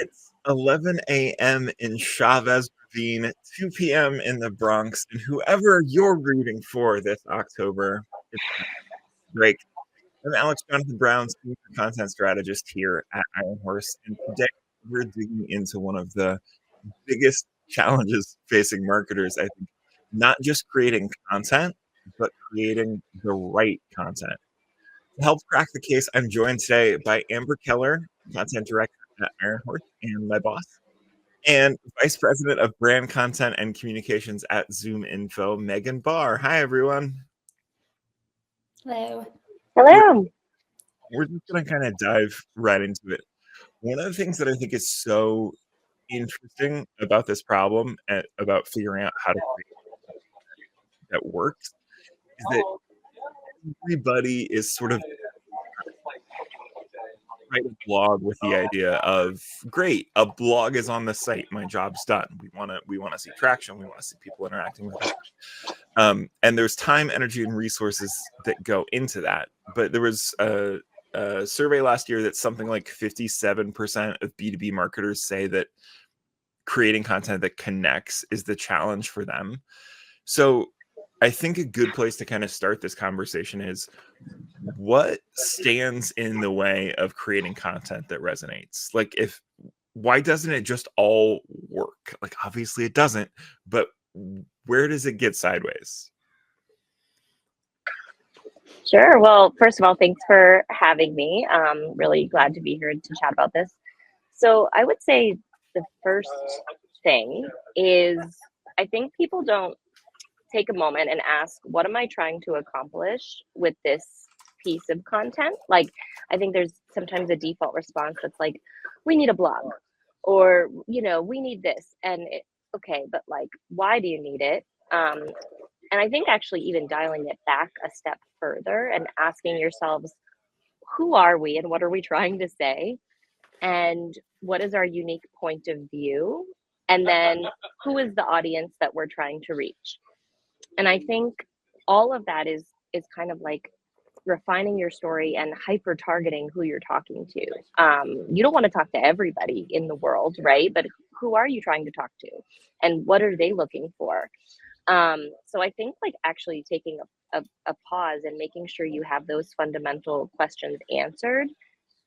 It's 11 a.m. in Chavez Ravine, 2 p.m. in the Bronx, and whoever you're rooting for this October, it's great. I'm Alex Jonathan Brown, Senior Content Strategist here at Iron Horse, and today we're digging into one of the biggest challenges facing marketers, I think, not just creating content, but creating the right content. To help crack the case, I'm joined today by Amber Keller, Content Director at Iron Horse, and my boss, and Vice President of Brand Content and Communications at Zoom Info, Megan Barr. Hi, everyone. Hello. Hello. We're just going to kind of dive right into it. One of the things that I think is so interesting about this problem, and about figuring out how to create that works, is that everybody is sort of write a blog with the idea of, great, a blog is on the site, my job's done. We want to see traction, we want to see people interacting with it. And there's time, energy, and resources that go into that. But there was a survey last year that something like 57% of B2B marketers say that creating content that connects is the challenge for them. So I think a good place to kind of start this conversation is, what stands in the way of creating content that resonates? Like, why doesn't it just all work? Like, obviously it doesn't, but where does it get sideways? Sure. Well, first of all, thanks for having me. Really glad to be here to chat about this. So I would say the first thing is, I think people don't take a moment and ask, what am I trying to accomplish with this piece of content? Like, I think there's sometimes a default response that's like, we need a blog, or, we need this. And okay, but like, why do you need it? And I think actually even dialing it back a step further and asking yourselves, who are we and what are we trying to say? And what is our unique point of view? And then who is the audience that we're trying to reach? And I think all of that is kind of like refining your story and hyper targeting who you're talking to. You don't want to talk to everybody in the world, right? But who are you trying to talk to? And what are they looking for? So I think like actually taking a pause and making sure you have those fundamental questions answered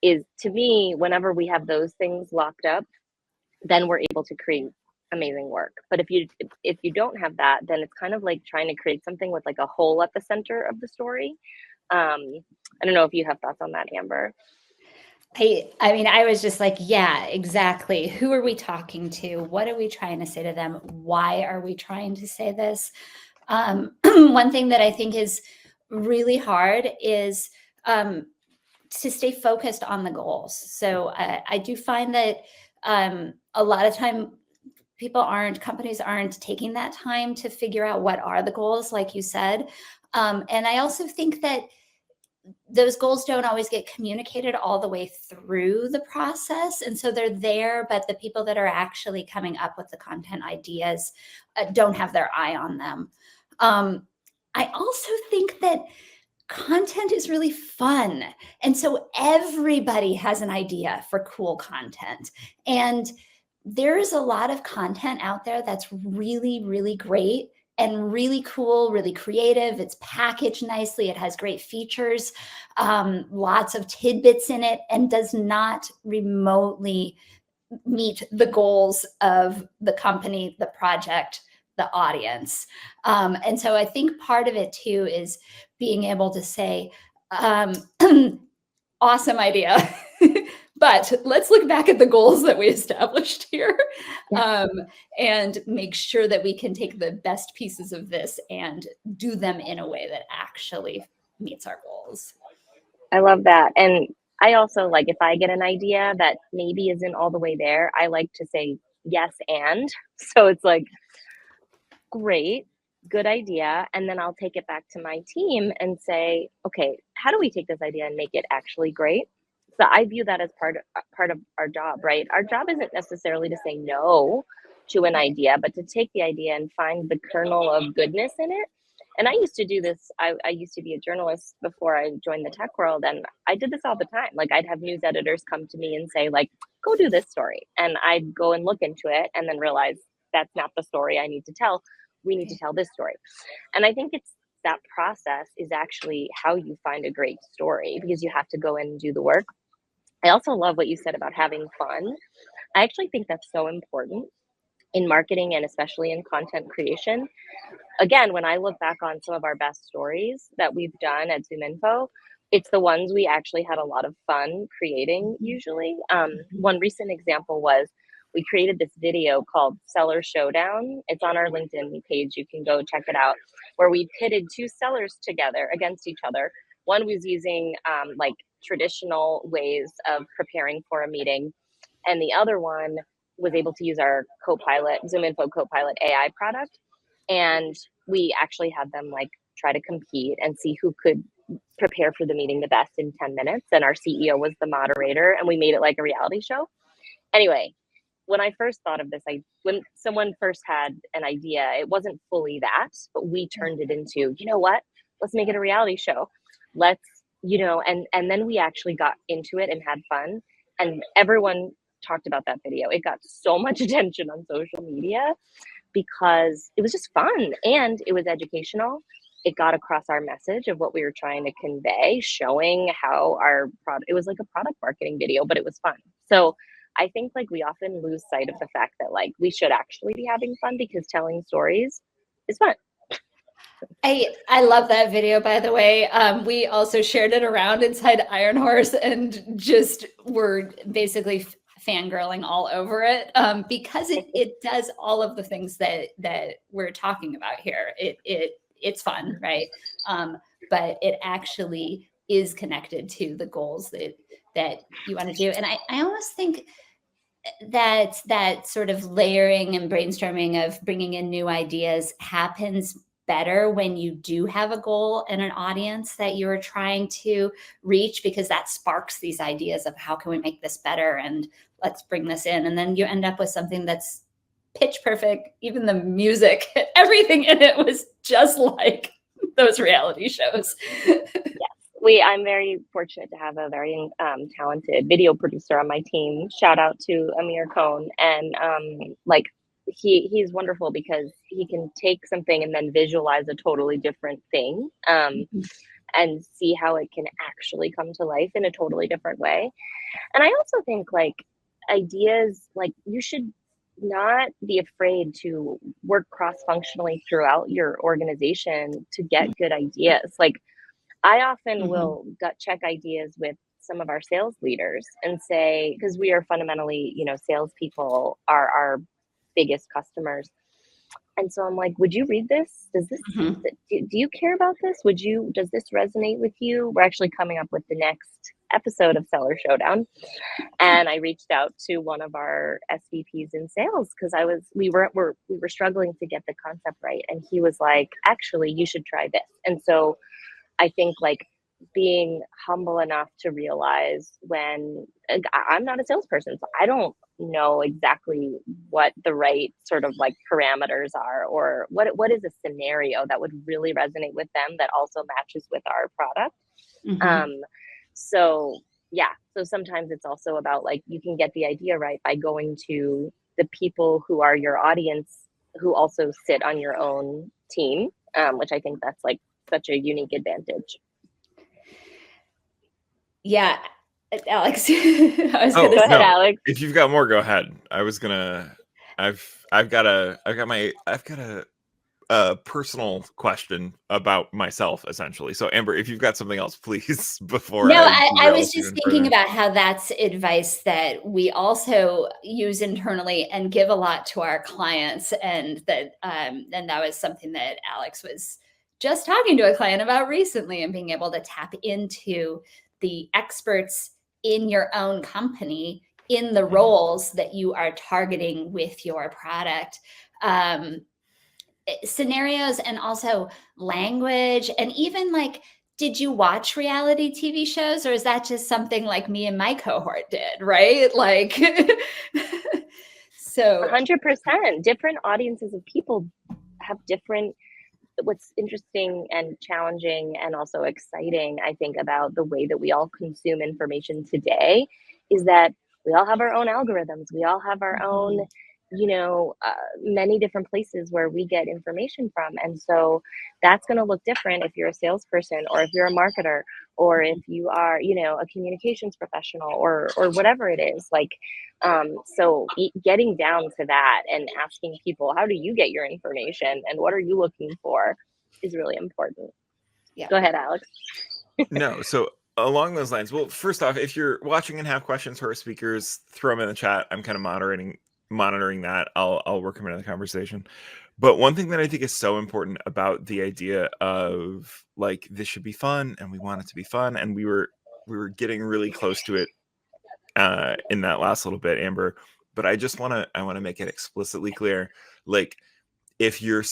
is, to me, whenever we have those things locked up, then we're able to create amazing work. But if you don't have that, then it's kind of like trying to create something with like a hole at the center of the story. I don't know if you have thoughts on that, Amber. I mean, I was just like, yeah, exactly. Who are we talking to? What are we trying to say to them? Why are we trying to say this? One thing that I think is really hard is to stay focused on the goals. So I do find that a lot of time companies aren't taking that time to figure out what are the goals, like you said. And I also think that those goals don't always get communicated all the way through the process. And so they're there, but the people that are actually coming up with the content ideas don't have their eye on them. I also think that content is really fun. And so everybody has an idea for cool content. And there's a lot of content out there that's really, really great and really cool, really creative. It's packaged nicely. It has great features, lots of tidbits in it, and does not remotely meet the goals of the company, the project, the audience. And so I think part of it too is being able to say, awesome idea. But let's look back at the goals that we established here, and make sure that we can take the best pieces of this and do them in a way that actually meets our goals. I love that. And I also like, if I get an idea that maybe isn't all the way there, I like to say yes and. So it's like, great, good idea. And then I'll take it back to my team and say, okay, how do we take this idea and make it actually great? So I view that as part of our job, right? Our job isn't necessarily to say no to an idea, but to take the idea and find the kernel of goodness in it. And I used to do this. I used to be a journalist before I joined the tech world, and I did this all the time. Like, I'd have news editors come to me and say, like, go do this story. And I'd go and look into it and then realize that's not the story I need to tell. We need to tell this story. And I think it's that process is actually how you find a great story, because you have to go in and do the work. I also love what you said about having fun. I actually think that's so important in marketing and especially in content creation. Again, when I look back on some of our best stories that we've done at ZoomInfo, it's the ones we actually had a lot of fun creating usually. One recent example was we created this video called Seller Showdown. It's on our LinkedIn page. You can go check it out, where we pitted two sellers together against each other. One was using like traditional ways of preparing for a meeting, and the other one was able to use our Copilot, ZoomInfo Copilot AI product. And we actually had them like try to compete and see who could prepare for the meeting the best in 10 minutes. And our CEO was the moderator, and we made it like a reality show. Anyway, when I first thought of this, when someone first had an idea, it wasn't fully that, but we turned it into, you know what, let's make it a reality show. Let's, and then we actually got into it and had fun, and everyone talked about that video. It got so much attention on social media because it was just fun and it was educational. It got across our message of what we were trying to convey, showing how our product, it was like a product marketing video, but it was fun. So I think like we often lose sight of the fact that like we should actually be having fun, because telling stories is fun. I love that video, by the way. We also shared it around inside Iron Horse and just were basically fangirling all over it, because it does all of the things that we're talking about here. It's fun, right? But it actually is connected to the goals that you want to do. And I almost think that sort of layering and brainstorming of bringing in new ideas happens better when you do have a goal and an audience that you're trying to reach, because that sparks these ideas of how can we make this better, and let's bring this in. And then you end up with something that's pitch perfect. Even the music, everything in it was just like those reality shows. I'm very fortunate to have a very talented video producer on my team. Shout out to Amir Cohn. And like he's wonderful because he can take something and then visualize a totally different thing, and see how it can actually come to life in a totally different way. And I also think like ideas, like you should not be afraid to work cross-functionally throughout your organization to get good ideas. Like I often will gut check ideas with some of our sales leaders and say, because we are fundamentally, salespeople are our biggest customers. And so I'm like, would you read this? Does this, do you care about this? Does this resonate with you? We're actually coming up with the next episode of Seller Showdown. And I reached out to one of our SVPs in sales because we were struggling to get the concept right. And he was like, actually, you should try this. And so I think like being humble enough to realize when I'm not a salesperson, so I don't know exactly what the right sort of like parameters are, or what is a scenario that would really resonate with them that also matches with our product. So sometimes it's also about like you can get the idea right by going to the people who are your audience who also sit on your own team, which I think that's like such a unique advantage. Yeah, Alex. Go ahead, Alex. If you've got more, go ahead. I've got a personal question about myself, essentially. So Amber, if you've got something else, please, before. No, I was just thinking about how that's advice that we also use internally and give a lot to our clients, and that was something that Alex was just talking to a client about recently, and being able to tap into the experts in your own company in the roles that you are targeting with your product. Scenarios, and also language, and even like, did you watch reality TV shows, or is that just something like me and my cohort did, right? Like, so 100%. Different audiences of people have different. What's interesting and challenging and also exciting, I think, about the way that we all consume information today is that we all have our own algorithms. We all have our own, many different places where we get information from. And so that's going to look different if you're a salesperson, or if you're a marketer, or if you are, a communications professional, or whatever it is. Like, so getting down to that and asking people, how do you get your information and what are you looking for, is really important. Yeah. Go ahead, Alex. No, so along those lines, well, first off, if you're watching and have questions for our speakers, throw them in the chat. I'm kind of monitoring that. I'll work them into the conversation. But one thing that I think is so important about the idea of like, this should be fun, and we want it to be fun, and we were getting really close to it in that last little bit, Amber. But I want to make it explicitly clear, like, if you're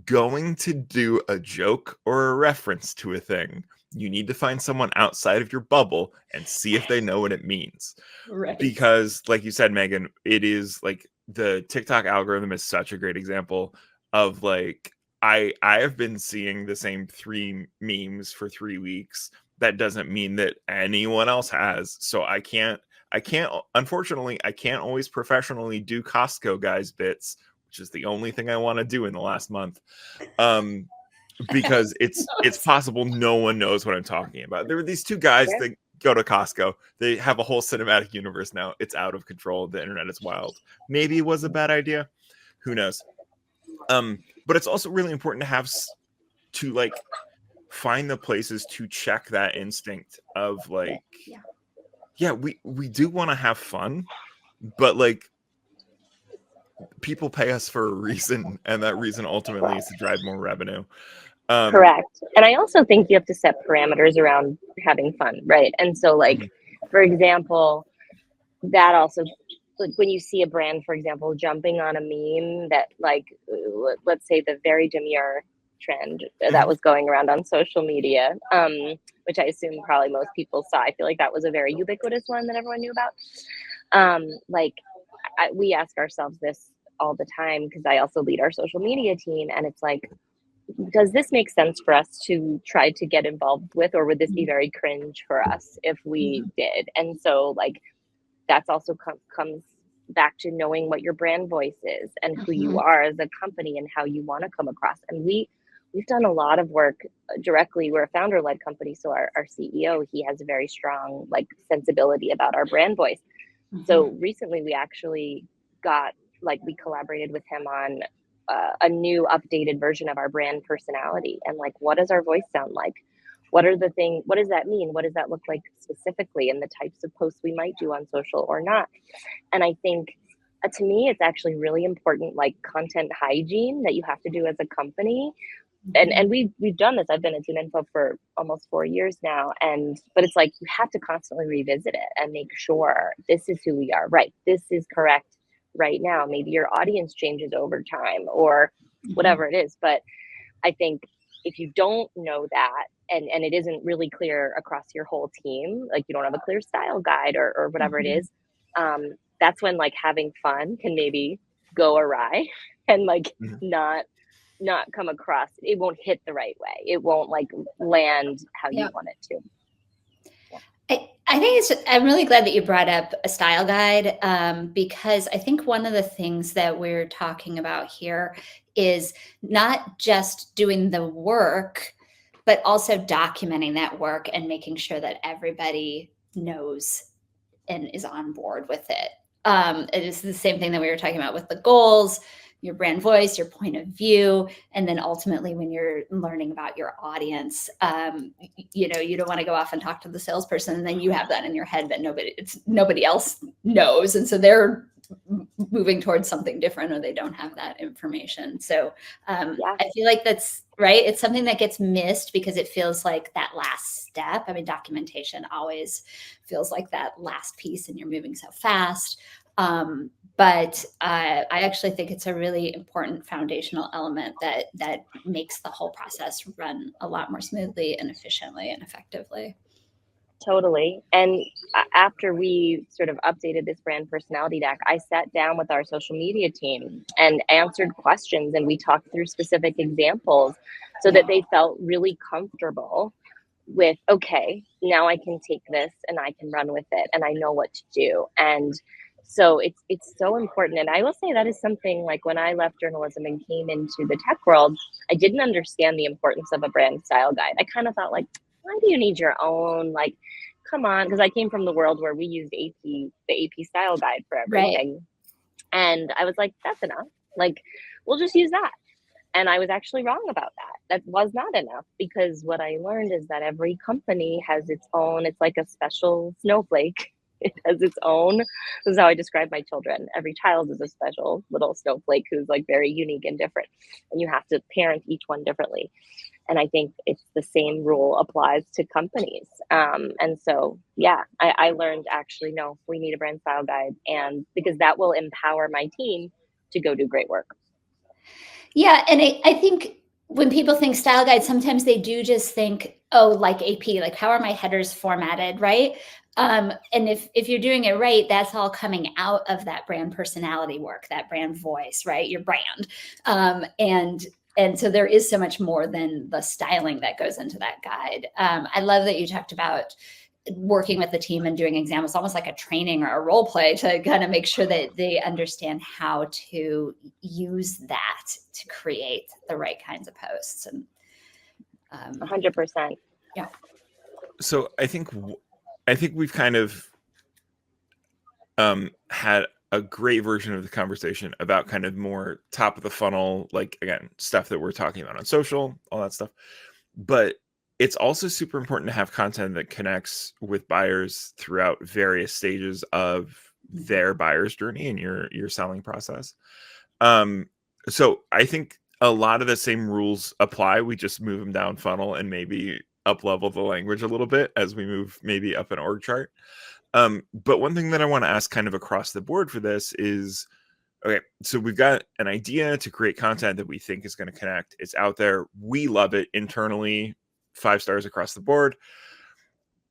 going to do a joke or a reference to a thing, you need to find someone outside of your bubble and see if they know what it means. Right. Because, like you said, Megan, it is like the TikTok algorithm is such a great example of like, I have been seeing the same 3 memes for 3 weeks. That doesn't mean that anyone else has. So I can't, unfortunately, I can't always professionally do Costco guys bits, which is the only thing I want to do in the last month. Because it's possible no one knows what I'm talking about. There were these 2 guys that go to Costco. They have a whole cinematic universe now. It's out of control. The internet is wild. Maybe it was a bad idea. Who knows? But it's also really important to have to like find the places to check that instinct of like, yeah, we do want to have fun, but like, people pay us for a reason, and that reason ultimately is to drive more revenue. Correct. And I also think you have to set parameters around having fun, right? And so, like, for example, that also, like, when you see a brand, for example, jumping on a meme that, like, let's say the very demure trend that was going around on social media, which I assume probably most people saw. I feel like that was a very ubiquitous one that everyone knew about. We ask ourselves this all the time, because I also lead our social media team, and it's like, does this make sense for us to try to get involved with, or would this be very cringe for us if we did? And so, like, that's also comes back to knowing what your brand voice is and who you are as a company and how you want to come across. And we've done a lot of work directly. We're a founder-led company, so our CEO, he has a very strong like sensibility about our brand voice. So recently we actually we collaborated with him on a new updated version of our brand personality, and like, what does our voice sound like? What does that mean? What does that look like specifically, and the types of posts we might do on social or not? And I think to me, it's actually really important, like content hygiene that you have to do as a company. And we've done this. I've been at ZoomInfo for almost 4 years now, but it's like, you have to constantly revisit it and make sure this is who we are. Right, this is correct right now. Maybe your audience changes over time or whatever it is. But I think if you don't know that, and it isn't really clear across your whole team, like you don't have a clear style guide or whatever it is, that's when like having fun can maybe go awry and like not come across. It won't hit the right way. It won't like land how you want it to. I think I'm really glad that you brought up a style guide, because I think one of the things that we're talking about here is not just doing the work, but also documenting that work and making sure that everybody knows and is on board with it. It is the same thing that we were talking about with the goals, your brand voice, your point of view, and then ultimately when you're learning about your audience, you don't want to go off and talk to the salesperson and then you have that in your head, but nobody else knows, and so they're moving towards something different, or they don't have that information. So I feel like that's right. It's something that gets missed because it feels like that last step. I mean, documentation always feels like that last piece, and you're moving so fast. But I actually think it's a really important foundational element that makes the whole process run a lot more smoothly and efficiently and effectively. Totally. And after we sort of updated this brand personality deck, I sat down with our social media team and answered questions, and we talked through specific examples so that they felt really comfortable with, okay, now I can take this and I can run with it and I know what to do. And so it's so important. And I will say that is something, like when I left journalism and came into the tech world, I didn't understand the importance of a brand style guide. I kind of thought, like, why do you need your own? Like, come on, because I came from the world where we used the AP style guide for Right. everything. And I was like, that's enough. Like, we'll just use that. And I was actually wrong about that. That was not enough, because what I learned is that every company has its own, it's like a special snowflake. It has its own, this is how I describe my children. Every child is a special little snowflake who's like very unique and different. And you have to parent each one differently. And I think it's the same rule applies to companies. And so, yeah, I learned, actually, no, we need a brand style guide, and because that will empower my team to go do great work. Yeah, and I think when people think style guide, sometimes they do just think, oh, like AP, like how are my headers formatted, right? And if you're doing it right, that's all coming out of that brand personality work, that brand voice, right? Your brand, and so there is so much more than the styling that goes into that guide. I love that you talked about working with the team and doing examples, almost like a training or a role play, to kind of make sure that they understand how to use that to create the right kinds of posts. And 100%. yeah. So I think we've kind of had a great version of the conversation about kind of more top of the funnel, like, again, stuff that we're talking about on social, all that stuff. But it's also super important to have content that connects with buyers throughout various stages of their buyer's journey and your selling process. So I think a lot of the same rules apply. We just move them down funnel and maybe up level the language a little bit as we move maybe up an org chart. But one thing that I want to ask kind of across the board for this is, okay, so we've got an idea to create content that we think is going to connect. It's out there. We love it internally, 5 stars across the board.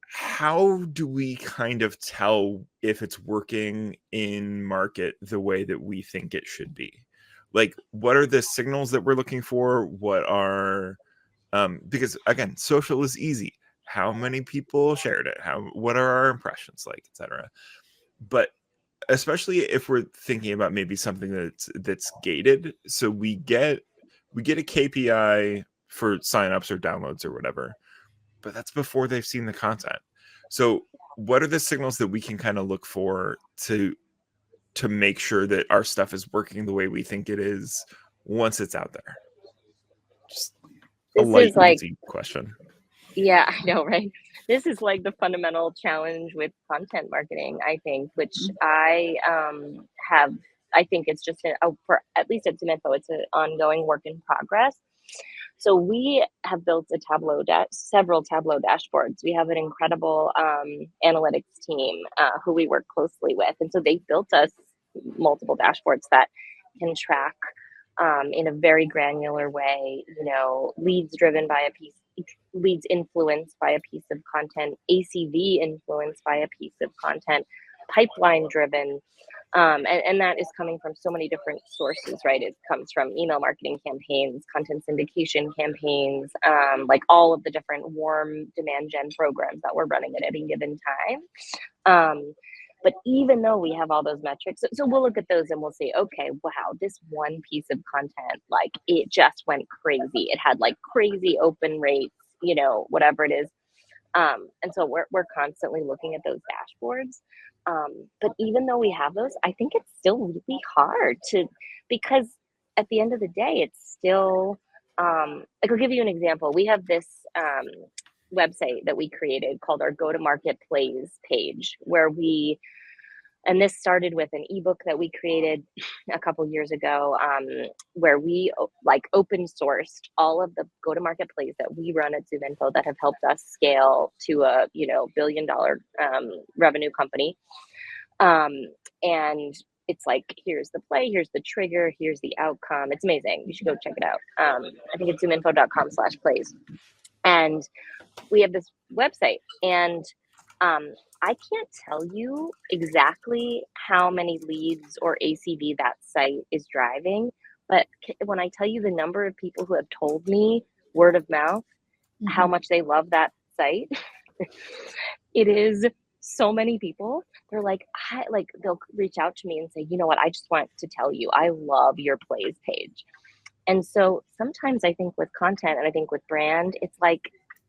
How do we kind of tell if it's working in market the way that we think it should be? Like, what are the signals that we're looking for? What are, because again, social is easy. How many people shared it? What are our impressions like, etc. But especially if we're thinking about maybe something that's gated, so we get a KPI for signups or downloads or whatever, but that's before they've seen the content. So what are the signals that we can kind of look for to make sure that our stuff is working the way we think it is once it's out there? Just a This light, is like, easy question. yeah, I know, right? This is like the fundamental challenge with content marketing, I think, which I have. I think it's just for, at least at ZoomInfo, it's an ongoing work in progress. So we have built several Tableau dashboards. We have an incredible analytics team who we work closely with, and so they built us multiple dashboards that can track in a very granular way. Leads driven by a piece, leads influenced by a piece of content, ACV influenced by a piece of content, pipeline driven. And that is coming from so many different sources, right? It comes from email marketing campaigns, content syndication campaigns, like all of the different warm demand gen programs that we're running at any given time. But even though we have all those metrics, so we'll look at those and we'll say, okay, wow, this one piece of content, like, it just went crazy. It had like crazy open rates, whatever it is. And so we're constantly looking at those dashboards. But even though we have those, I think it's still really hard because at the end of the day, it's still, like, I'll give you an example. We have this website that we created called our Go to Market Plays page, and this started with an ebook that we created a couple years ago, where we like open sourced all of the go to market plays that we run at ZoomInfo that have helped us scale to a $1 billion revenue company. And it's like, here's the play, here's the trigger, here's the outcome. It's amazing. You should go check it out. I think it's zoominfo.com/plays. And we have this website, and I can't tell you exactly how many leads or ACV that site is driving, but when I tell you the number of people who have told me word of mouth how much they love that site, it is so many people. They're like, they'll reach out to me and say, you know what, I just want to tell you, I love your plays page. And so sometimes I think with content and I think with brand, it's like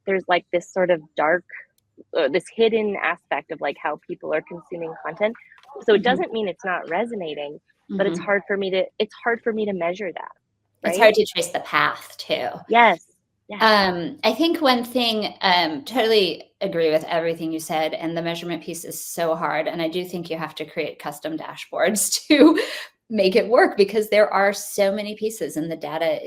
there's like this sort of dark, this hidden aspect of like how people are consuming content. So it doesn't mean it's not resonating, but it's hard for me to measure that. Right? It's hard to trace the path too. Yes. Yeah. I think one thing, totally agree with everything you said, and the measurement piece is so hard. And I do think you have to create custom dashboards to make it work, because there are so many pieces and the data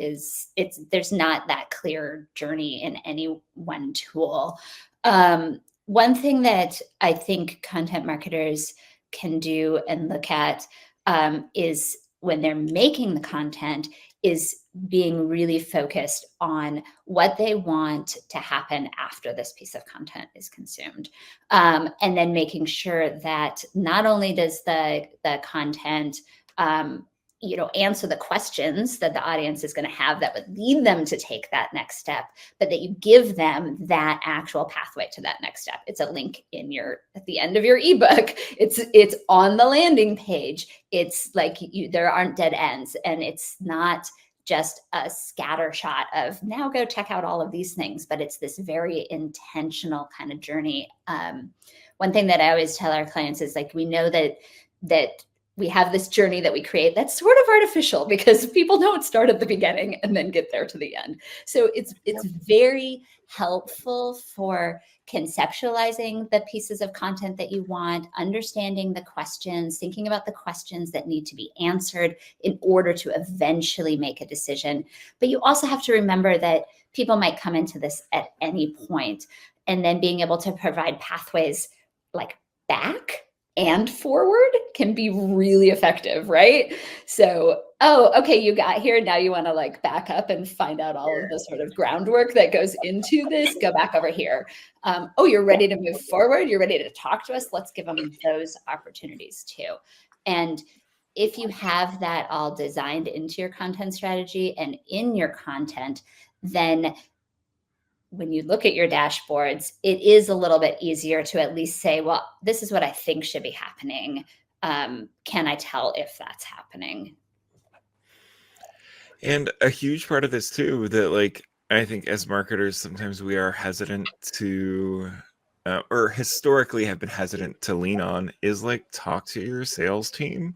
there's not that clear journey in any one tool. One thing that I think content marketers can do and look at is when they're making the content is being really focused on what they want to happen after this piece of content is consumed. And then making sure that not only does the content answer the questions that the audience is going to have that would lead them to take that next step, but that you give them that actual pathway to that next step. It's a link at the end of your ebook. It's on the landing page. It's like there aren't dead ends, and it's not just a scatter shot of now go check out all of these things, but it's this very intentional kind of journey. One thing that I always tell our clients is like, we know that we have this journey that we create that's sort of artificial, because people don't start at the beginning and then get there to the end. So it's very helpful for conceptualizing the pieces of content that you want, understanding the questions, thinking about the questions that need to be answered in order to eventually make a decision. But you also have to remember that people might come into this at any point, and then being able to provide pathways like back and forward can be really effective, right? So, okay, you got here. Now you want to like back up and find out all of the sort of groundwork that goes into this. Go back over here. You're ready to move forward. You're ready to talk to us. Let's give them those opportunities too. And if you have that all designed into your content strategy and in your content, then when you look at your dashboards, it is a little bit easier to at least say, well, this is what I think should be happening. Can I tell if that's happening? And a huge part of this too, that like, I think as marketers, sometimes we are hesitant to, or historically have been hesitant to lean on, is like talk to your sales team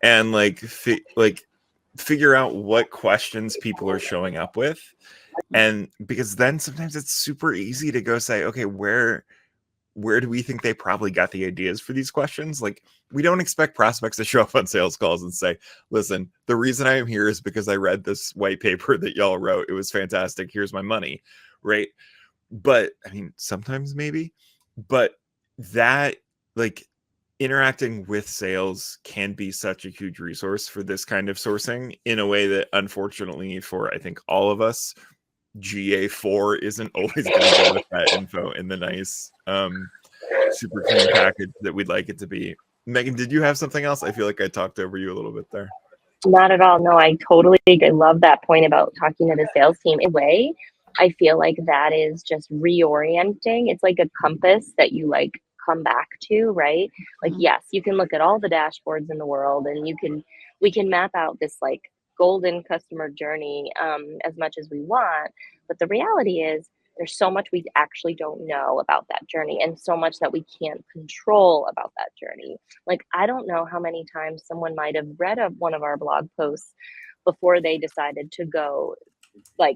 and like figure out what questions people are showing up with. And because then sometimes it's super easy to go say, okay, where do we think they probably got the ideas for these questions? Like, we don't expect prospects to show up on sales calls and say, listen, the reason I am here is because I read this white paper that y'all wrote. It was fantastic. Here's my money. Right. But I mean, sometimes maybe, but that like interacting with sales can be such a huge resource for this kind of sourcing in a way that unfortunately for, I think, all of us, GA4 isn't always going to go with that info in the nice, super clean package that we'd like it to be. Megan, did you have something else? I feel like I talked over you a little bit there. Not at all. No, I love that point about talking to the sales team. In a way, I feel like that is just reorienting. It's like a compass that you like come back to, right? Like, yes, you can look at all the dashboards in the world and we can map out this like golden customer journey as much as we want. But the reality is there's so much we actually don't know about that journey, and so much that we can't control about that journey. Like, I don't know how many times someone might have read one of our blog posts before they decided to go like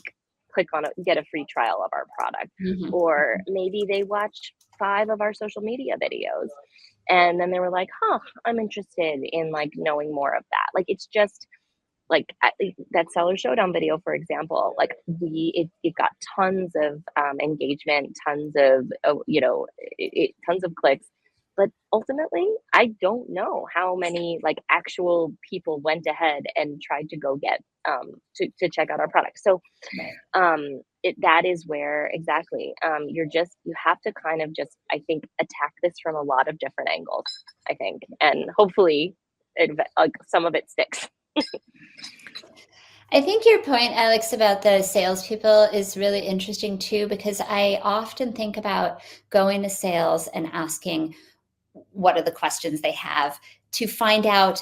click on it, get a free trial of our product. Or maybe they watched 5 of our social media videos and then they were like, I'm interested in like knowing more of that. Like, it's just like that seller showdown video, for example, like it got tons of engagement, tons of tons of clicks, but ultimately I don't know how many like actual people went ahead and tried to go get to check out our product. So that is where exactly you have to kind of just, I think, attack this from a lot of different angles, I think, and hopefully some of it sticks. I think your point, Alex, about the salespeople is really interesting too, because I often think about going to sales and asking what are the questions they have to find out,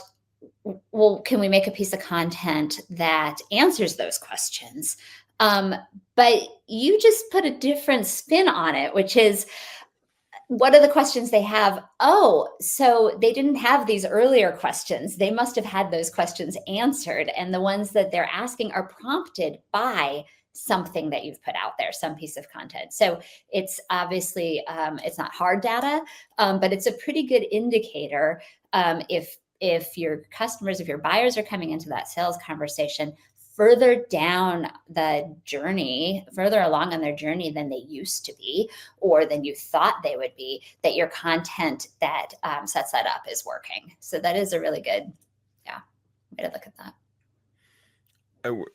well, can we make a piece of content that answers those questions? But you just put a different spin on it, which is, what are the questions they have? Oh, so they didn't have these earlier questions. They must have had those questions answered. And the ones that they're asking are prompted by something that you've put out there, some piece of content. So it's obviously, it's not hard data, but it's a pretty good indicator, if your customers, if your buyers are coming into that sales conversation further down the journey, further along on their journey than they used to be, or than you thought they would be, that your content that sets that up is working. So that is a really good, way to look at that.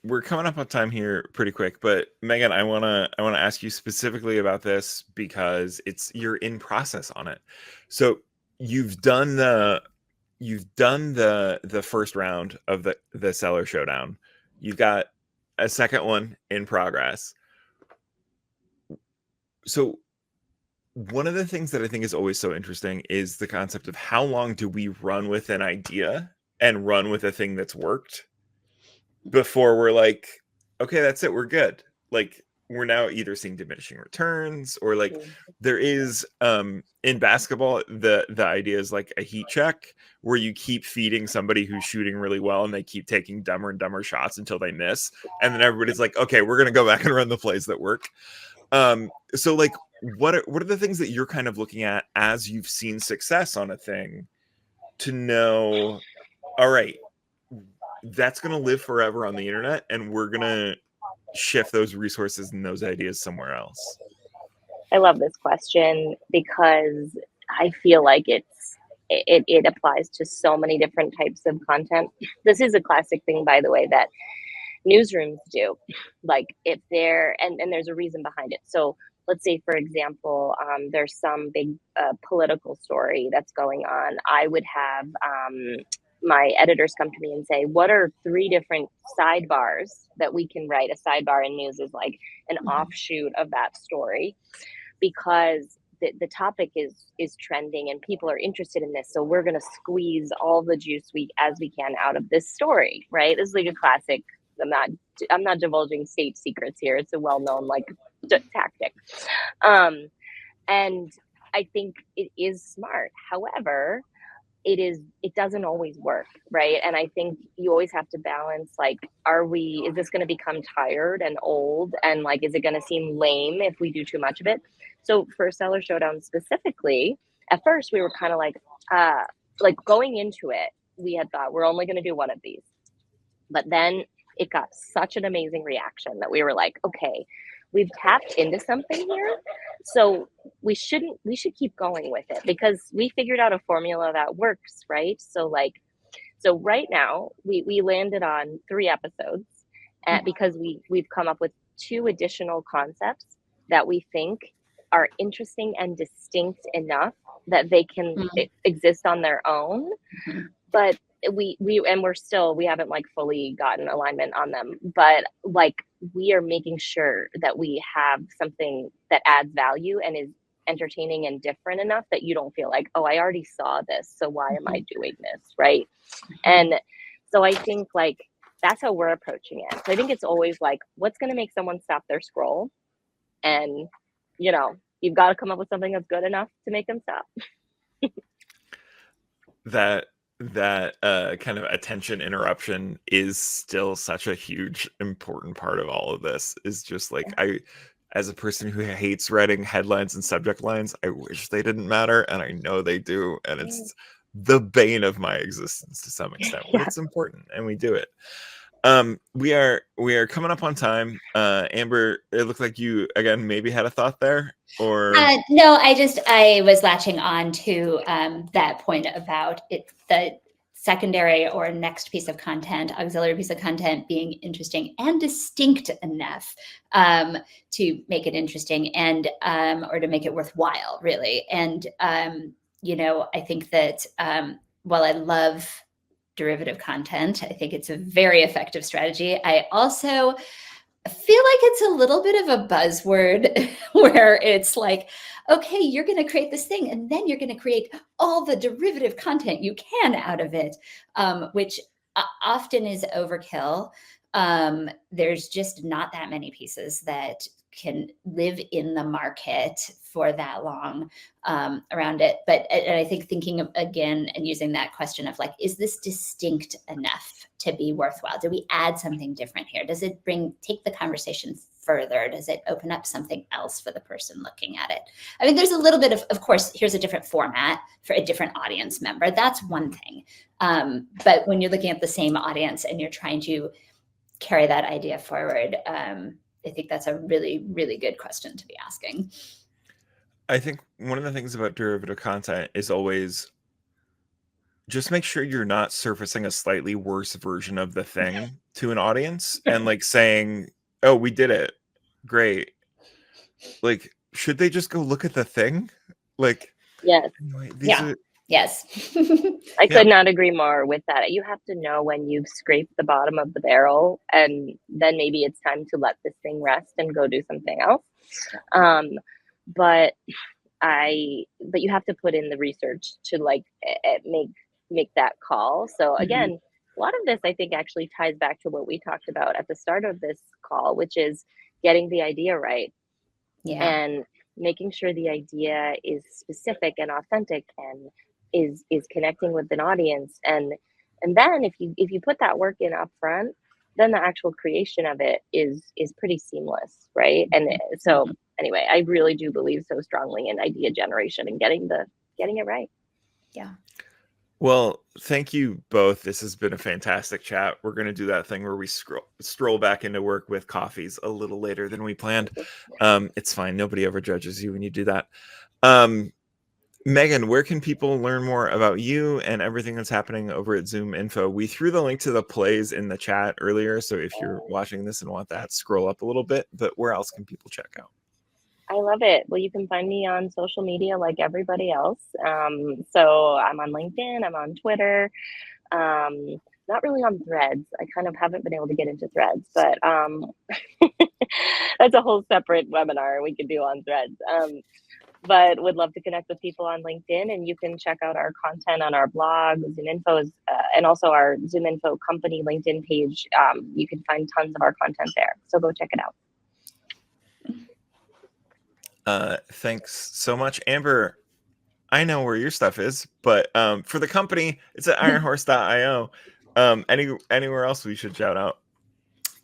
We're coming up on time here pretty quick, but Megan, I wanna ask you specifically about this because you're in process on it. So you've done the first round of the seller showdown. You've got a second one in progress. So one of the things that I think is always so interesting is the concept of how long do we run with an idea and run with a thing that's worked before we're like, okay, that's it, we're good. Like, we're now either seeing diminishing returns, or like there is in basketball, the idea is like a heat check where you keep feeding somebody who's shooting really well and they keep taking dumber and dumber shots until they miss, and then everybody's like, okay, we're gonna go back and run the plays that work. So like, what are the things that you're kind of looking at as you've seen success on a thing to know, all right, that's going to live forever on the internet, and we're going to shift those resources and those ideas somewhere else? I love this question because I feel like it applies to so many different types of content. This is a classic thing, by the way, that newsrooms do. Like, if they're, and there's a reason behind it. So let's say, for example, there's some big political story that's going on. I would have my editors come to me and say, what are 3 different sidebars that we can write? A sidebar in news is like an offshoot of that story, because the topic is trending and people are interested in this. So we're going to squeeze all the juice as we can out of this story, right? This is like a classic. I'm not divulging state secrets here. It's a well-known tactic. And I think it is smart. However, it doesn't always work, right? And I think you always have to balance, like, is this going to become tired and old, and like, is it going to seem lame if we do too much of it? So for Seller Showdown specifically, at first we were kind of like going into it, we had thought we're only going to do one of these, but then it got such an amazing reaction that we were like, okay, we've tapped into something here. So we should keep going with it, because we figured out a formula that works, right? So right now we landed on 3 episodes, because we've come up with 2 additional concepts that we think are interesting and distinct enough that they can exist on their own. But we haven't like fully gotten alignment on them, but like, we are making sure that we have something that adds value and is entertaining and different enough that you don't feel like, oh, I already saw this, so why am I doing this, right? And so I think like that's how we're approaching it. So I think it's always like, what's going to make someone stop their scroll, and you've got to come up with something that's good enough to make them stop. that kind of attention interruption is still such a huge important part of all of this. Is just like, I, as a person who hates writing headlines and subject lines, I wish they didn't matter, and I know they do, and it's the bane of my existence to some extent. But it's important, and we do it. We are coming up on time. Amber, it looked like you again maybe had a thought there, or no, I was latching on to that point about the secondary or next piece of content, auxiliary piece of content, being interesting and distinct enough to make it interesting, and or to make it worthwhile, really. And I think that while I love derivative content. I think it's a very effective strategy. I also feel like it's a little bit of a buzzword where it's like, okay, you're going to create this thing and then you're going to create all the derivative content you can out of it, which often is overkill. There's just not that many pieces that can live in the market for that long around it. But and I think thinking of, again, and using that question of like, is this distinct enough to be worthwhile? Do we add something different here? Does it take the conversation further? Does it open up something else for the person looking at it? I mean, there's a little bit of course, here's a different format for a different audience member. That's one thing. But when you're looking at the same audience and you're trying to carry that idea forward, I think that's a really, really good question to be asking. I think one of the things about derivative content is always just make sure you're not surfacing a slightly worse version of the thing to an audience and like saying, oh, we did it. Great. Like, should they just go look at the thing? Like, Yes. anyway, Yes. I could not agree more with that. You have to know when you've scraped the bottom of the barrel, and then maybe it's time to let this thing rest and go do something else. But you have to put in the research to like make that call. So again, a lot of this I think actually ties back to what we talked about at the start of this call, which is getting the idea right. Yeah. And making sure the idea is specific and authentic and is connecting with an audience. And then if you put that work in up front, then the actual creation of it is pretty seamless, right? And so anyway, I really do believe so strongly in idea generation and getting it right. Yeah. Well, thank you both. This has been a fantastic chat. We're going to do that thing where we stroll back into work with coffees a little later than we planned. It's fine. Nobody ever judges you when you do that. Megan, where can people learn more about you and everything that's happening over at Zoom Info? We threw the link to the plays in the chat earlier, so if you're watching this and want that, scroll up a little bit. But where else can people check out? I love it. Well, you can find me on social media like everybody else. So I'm on LinkedIn, I'm on Twitter, not really on Threads. I kind of haven't been able to get into Threads, but that's a whole separate webinar we could do on Threads. But would love to connect with people on LinkedIn, and you can check out our content on our blog, Zoom Info, and also our Zoom Info company LinkedIn page. You can find tons of our content there. So go check it out. Thanks so much, Amber. I know where your stuff is, but for the company, it's at ironhorse.io. Anywhere else we should shout out?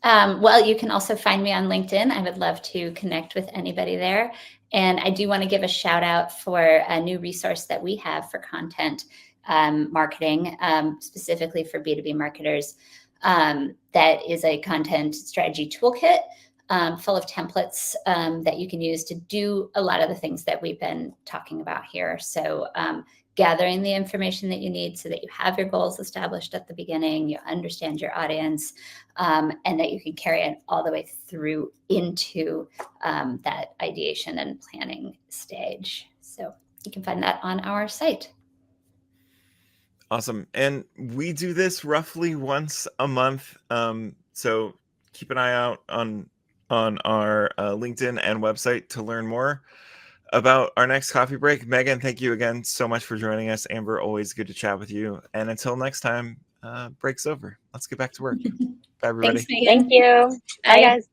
Well, you can also find me on LinkedIn. I would love to connect with anybody there. And I do want to give a shout out for a new resource that we have for content marketing, specifically for B2B marketers. That is a content strategy toolkit full of templates that you can use to do a lot of the things that we've been talking about here. So gathering the information that you need so that you have your goals established at the beginning, you understand your audience, and that you can carry it all the way through into that ideation and planning stage. So you can find that on our site. Awesome. And we do this roughly once a month. So keep an eye out on our LinkedIn and website to learn more about our next coffee break. Megan, thank you again so much for joining us. Amber, always good to chat with you. And until next time, break's over. Let's get back to work. Bye, everybody. Thanks, Megan. Thank you. Bye, guys.